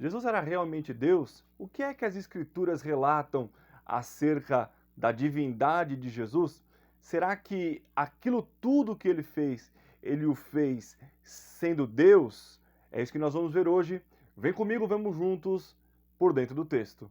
Jesus era realmente Deus? O que é que as Escrituras relatam acerca da divindade de Jesus? Será que aquilo tudo que ele o fez sendo Deus? É isso que nós vamos ver hoje. Vem comigo, vamos juntos por dentro do texto.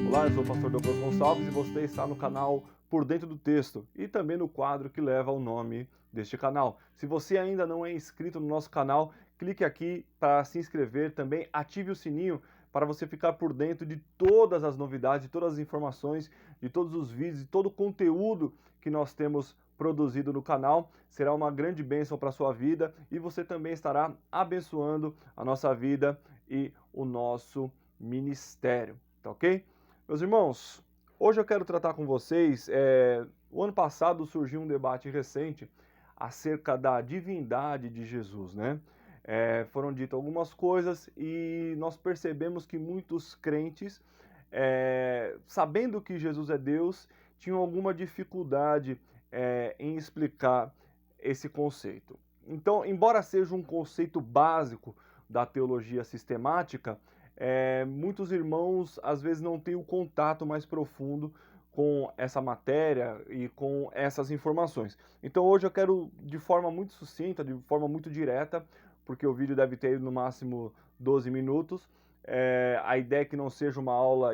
Olá, eu sou o pastor Douglas Gonçalves e você está no canal Por Dentro do Texto e também no quadro que leva o nome deste canal. Se você ainda não é inscrito no nosso canal, clique aqui para se inscrever, também ative o sininho para você ficar por dentro de todas as novidades, de todas as informações, de todos os vídeos, de todo o conteúdo que nós temos produzido no canal. Será uma grande bênção para a sua vida e você também estará abençoando a nossa vida e o nosso ministério, tá ok? Meus irmãos, hoje eu quero tratar com vocês, o ano passado surgiu um debate recente acerca da divindade de Jesus, né? Foram ditas algumas coisas e nós percebemos que muitos crentes, sabendo que Jesus é Deus, tinham alguma dificuldade em explicar esse conceito. Então, embora seja um conceito básico da teologia sistemática, muitos irmãos às vezes não têm o contato mais profundo com essa matéria e com essas informações. Então hoje eu quero, de forma muito sucinta, de forma muito direta, porque o vídeo deve ter no máximo 12 minutos, a ideia é que não seja uma aula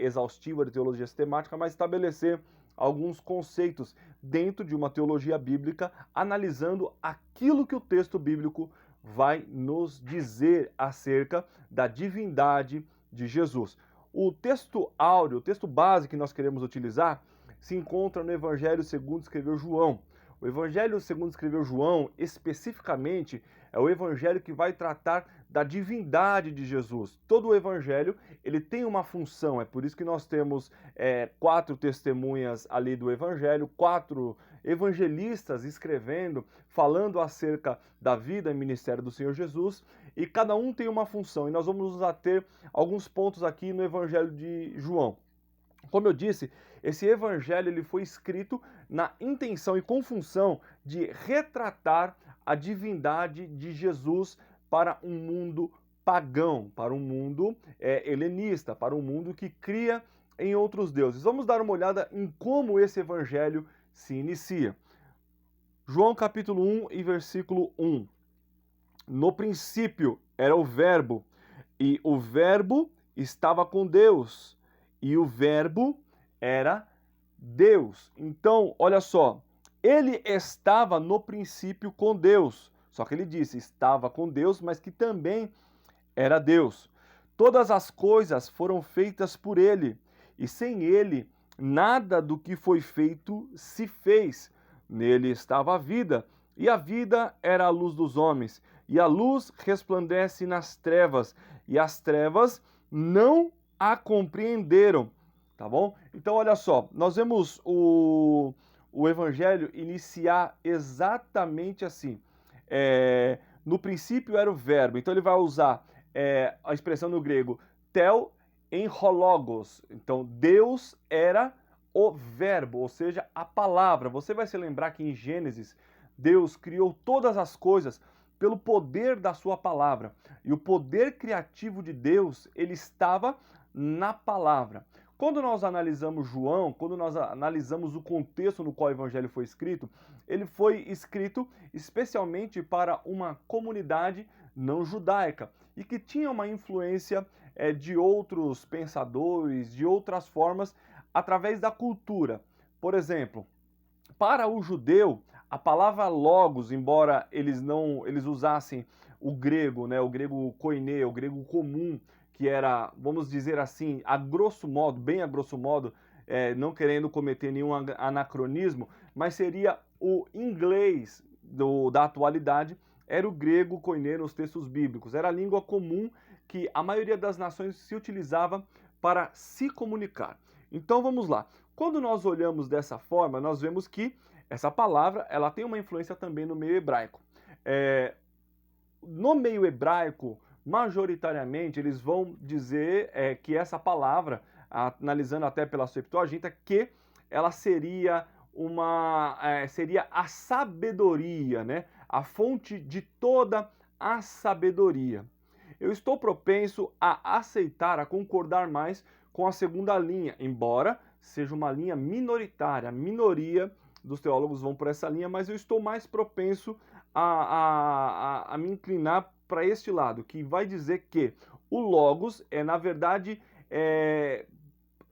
exaustiva de teologia sistemática, mas estabelecer alguns conceitos dentro de uma teologia bíblica, analisando aquilo que o texto bíblico vai nos dizer acerca da divindade de Jesus. O texto áureo, o texto base que nós queremos utilizar, se encontra no Evangelho segundo escreveu João. O Evangelho segundo escreveu João, especificamente, é o Evangelho que vai tratar da divindade de Jesus. Todo o Evangelho, ele tem uma função, é por isso que nós temos 4 testemunhas ali do Evangelho, 4 evangelistas escrevendo, falando acerca da vida e ministério do Senhor Jesus, e cada um tem uma função, e nós vamos nos ater alguns pontos aqui no Evangelho de João. Como eu disse, esse evangelho ele foi escrito na intenção e com função de retratar a divindade de Jesus para um mundo pagão, para um mundo helenista, para um mundo que cria em outros deuses. Vamos dar uma olhada em como esse evangelho se inicia. João capítulo 1 e versículo 1. No princípio era o Verbo, e o Verbo estava com Deus, e o Verbo era Deus. Então, olha só, ele estava no princípio com Deus. Só que ele disse, estava com Deus, mas que também era Deus. Todas as coisas foram feitas por ele, e sem ele, nada do que foi feito se fez. Nele estava a vida, e a vida era a luz dos homens. E a luz resplandece nas trevas, e as trevas não a compreenderam. Tá bom? Então, olha só, nós vemos o Evangelho iniciar exatamente assim. No princípio era o verbo, então ele vai usar a expressão no grego tel em hologos. Então, Deus era o verbo, ou seja, a palavra. Você vai se lembrar que em Gênesis, Deus criou todas as coisas pelo poder da sua palavra. E o poder criativo de Deus, ele estava na palavra. Quando nós analisamos João, quando nós analisamos o contexto no qual o evangelho foi escrito, ele foi escrito especialmente para uma comunidade não judaica e que tinha uma influência de outros pensadores, de outras formas, através da cultura. Por exemplo, para o judeu, a palavra logos, embora eles usassem o grego, né, o grego koiné, o grego comum, que era, vamos dizer assim, a grosso modo, bem a grosso modo, não querendo cometer nenhum anacronismo, mas seria o inglês da atualidade, era o grego koiné nos textos bíblicos. Era a língua comum que a maioria das nações se utilizava para se comunicar. Então vamos lá. Quando nós olhamos dessa forma, nós vemos que essa palavra ela tem uma influência também no meio hebraico. No meio hebraico, majoritariamente, eles vão dizer que essa palavra, analisando até pela Septuaginta, que ela seria seria a sabedoria, né? A fonte de toda a sabedoria. Eu estou propenso a aceitar, a concordar mais com a segunda linha, embora seja uma linha minoritária. A minoria dos teólogos vão por essa linha, mas eu estou mais propenso a me inclinar para este lado, que vai dizer que o Logos é, na verdade,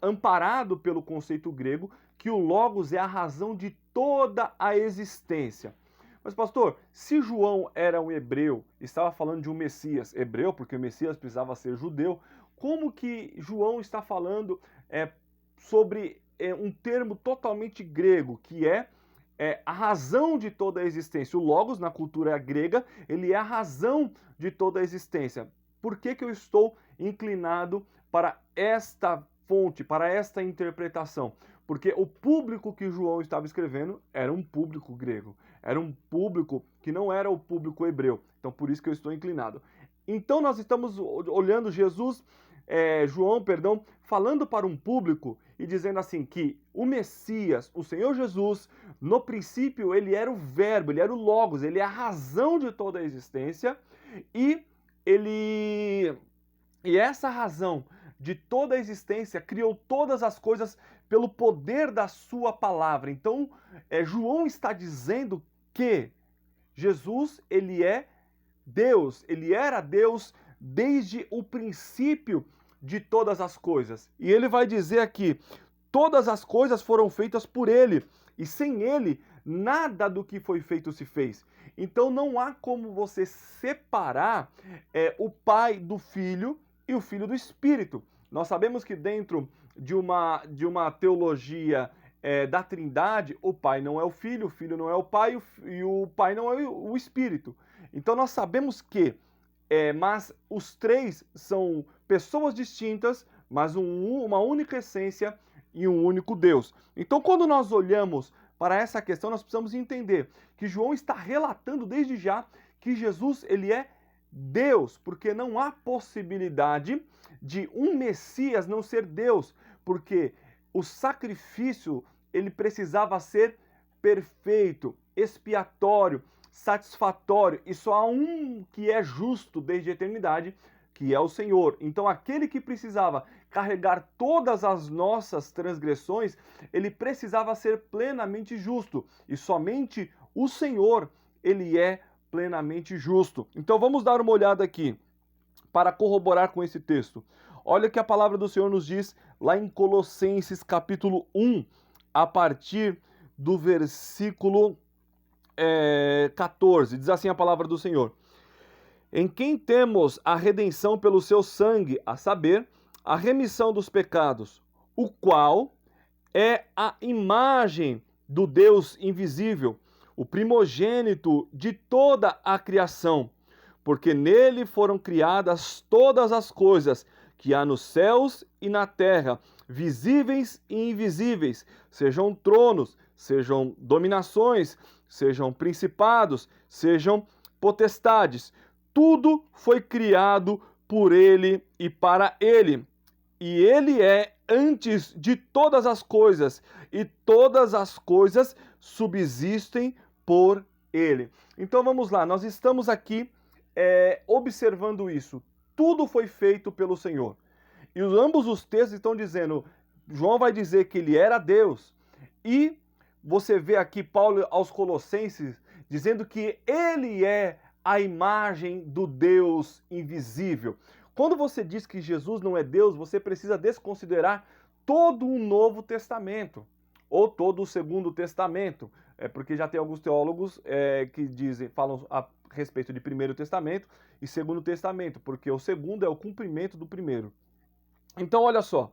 amparado pelo conceito grego, que o Logos é a razão de toda a existência. Mas, pastor, se João era um hebreu, estava falando de um Messias hebreu, porque o Messias precisava ser judeu, como que João está falando sobre um termo totalmente grego, que é a razão de toda a existência? O Logos, na cultura grega, ele é a razão de toda a existência. Por que que eu estou inclinado para esta fonte, para esta interpretação? Porque o público que João estava escrevendo era um público grego, era um público que não era o público hebreu. Então, por isso que eu estou inclinado. Então, nós estamos olhando João, falando para um público e dizendo assim que o Messias, o Senhor Jesus, no princípio ele era o verbo, ele era o Logos, ele é a razão de toda a existência e essa razão de toda a existência criou todas as coisas pelo poder da sua palavra. Então, João está dizendo que Jesus, ele é Deus, ele era Deus desde o princípio de todas as coisas. E ele vai dizer aqui, todas as coisas foram feitas por ele, e sem ele, nada do que foi feito se fez. Então não há como você separar o Pai do Filho e o Filho do Espírito. Nós sabemos que dentro de uma teologia da Trindade, o Pai não é o Filho não é o Pai e o Pai não é o Espírito. Então nós sabemos que, mas os três são pessoas distintas, mas uma única essência e um único Deus. Então quando nós olhamos para essa questão, nós precisamos entender que João está relatando desde já que Jesus, ele é Deus, porque não há possibilidade de um Messias não ser Deus, porque o sacrifício, ele precisava ser perfeito, expiatório, satisfatório, e só há um que é justo desde a eternidade, que é o Senhor. Então aquele que precisava carregar todas as nossas transgressões, ele precisava ser plenamente justo, e somente o Senhor, ele é plenamente justo. Então vamos dar uma olhada aqui para corroborar com esse texto. Olha o que a palavra do Senhor nos diz lá em Colossenses capítulo 1, a partir do versículo 14. Diz assim a palavra do Senhor: em quem temos a redenção pelo seu sangue, a saber, a remissão dos pecados, o qual é a imagem do Deus invisível, o primogênito de toda a criação, porque nele foram criadas todas as coisas que há nos céus e na terra, visíveis e invisíveis, sejam tronos, sejam dominações, sejam principados, sejam potestades. Tudo foi criado por ele e para ele. E ele é antes de todas as coisas, e todas as coisas subsistem por ele. Então vamos lá, nós estamos aqui observando isso. Tudo foi feito pelo Senhor. E ambos os textos estão dizendo, João vai dizer que ele era Deus, e você vê aqui Paulo aos Colossenses dizendo que ele é a imagem do Deus invisível. Quando você diz que Jesus não é Deus, você precisa desconsiderar todo o Novo Testamento, ou todo o Segundo Testamento, porque já tem alguns teólogos que falam a respeito de Primeiro Testamento e Segundo Testamento, porque o segundo é o cumprimento do primeiro. Então, olha só,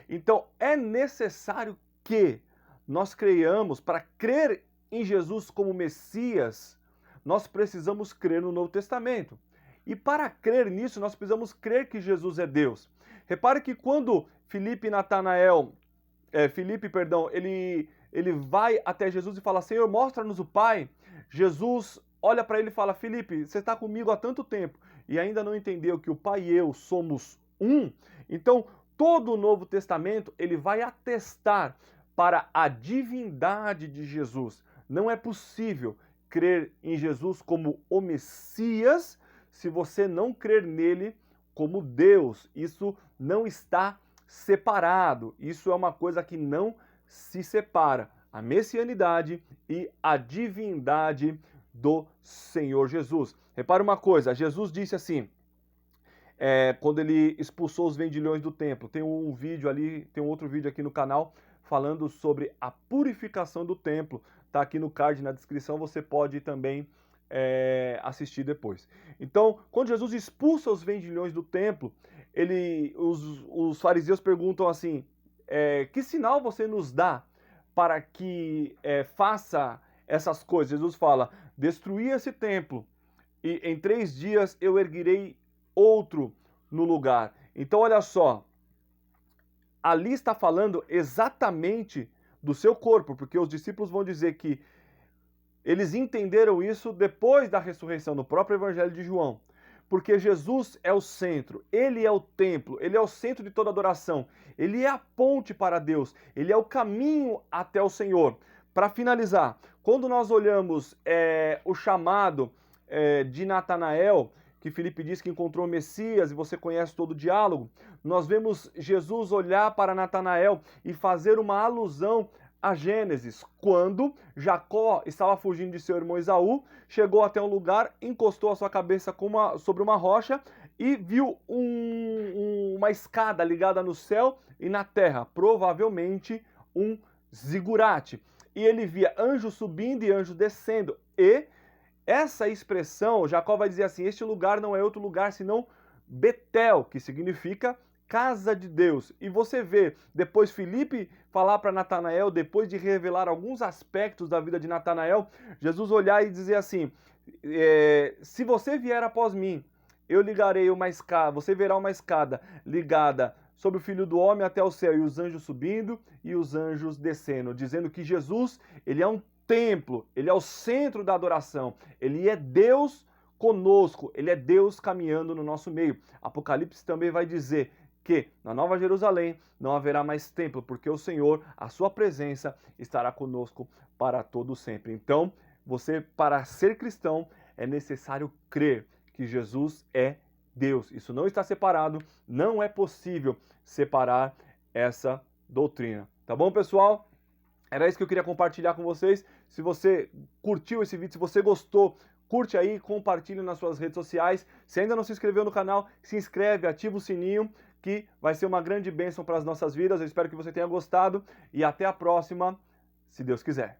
então é necessário que nós creiamos, para crer em Jesus como Messias, nós precisamos crer no Novo Testamento. E para crer nisso, nós precisamos crer que Jesus é Deus. Repare que quando Filipe, ele vai até Jesus e fala, Senhor, mostra-nos o Pai. Jesus olha para ele e fala, Filipe, você está comigo há tanto tempo e ainda não entendeu que o Pai e eu somos um? Então, todo o Novo Testamento, ele vai atestar para a divindade de Jesus. Não é possível crer em Jesus como o Messias se você não crer nele como Deus. Isso não está separado. Isso é uma coisa que não se separa. A messianidade e a divindade do Senhor Jesus. Repara uma coisa, Jesus disse assim, quando ele expulsou os vendilhões do templo. Tem um vídeo ali, tem um outro vídeo aqui no canal falando sobre a purificação do templo. Tá aqui no card na descrição, você pode também assistir depois. Então, quando Jesus expulsa os vendilhões do templo, os fariseus perguntam assim, que sinal você nos dá para que faça essas coisas? Jesus fala, destruí esse templo e em 3 dias eu erguirei outro no lugar. Então, olha só, ali está falando exatamente do seu corpo, porque os discípulos vão dizer que eles entenderam isso depois da ressurreição, no próprio Evangelho de João. Porque Jesus é o centro, ele é o templo, ele é o centro de toda adoração, ele é a ponte para Deus, ele é o caminho até o Senhor. Para finalizar, quando nós olhamos o chamado de Natanael, que Filipe diz que encontrou o Messias, e você conhece todo o diálogo, nós vemos Jesus olhar para Natanael e fazer uma alusão a Gênesis, quando Jacó estava fugindo de seu irmão Esaú, chegou até um lugar, encostou a sua cabeça sobre uma rocha e viu uma escada ligada no céu e na terra, provavelmente um zigurate. E ele via anjo subindo e anjo descendo. E essa expressão, Jacó vai dizer assim, este lugar não é outro lugar senão Betel, que significa casa de Deus. E você vê depois Filipe falar para Natanael, depois de revelar alguns aspectos da vida de Natanael, Jesus olhar e dizer assim, se você vier após mim, eu ligarei uma escada, você verá uma escada ligada sobre o Filho do Homem até o céu, e os anjos subindo e os anjos descendo, dizendo que Jesus, ele é um templo, ele é o centro da adoração, ele é Deus conosco, ele é Deus caminhando no nosso meio. Apocalipse também vai dizer que na Nova Jerusalém não haverá mais templo, porque o Senhor, a sua presença, estará conosco para todo sempre. Então, você, para ser cristão, é necessário crer que Jesus é Deus. Isso não está separado, não é possível separar essa doutrina. Tá bom, pessoal? Era isso que eu queria compartilhar com vocês. Se você curtiu esse vídeo, se você gostou, curte aí, compartilhe nas suas redes sociais. Se ainda não se inscreveu no canal, se inscreve, ativa o sininho, que vai ser uma grande bênção para as nossas vidas. Eu espero que você tenha gostado e até a próxima, se Deus quiser.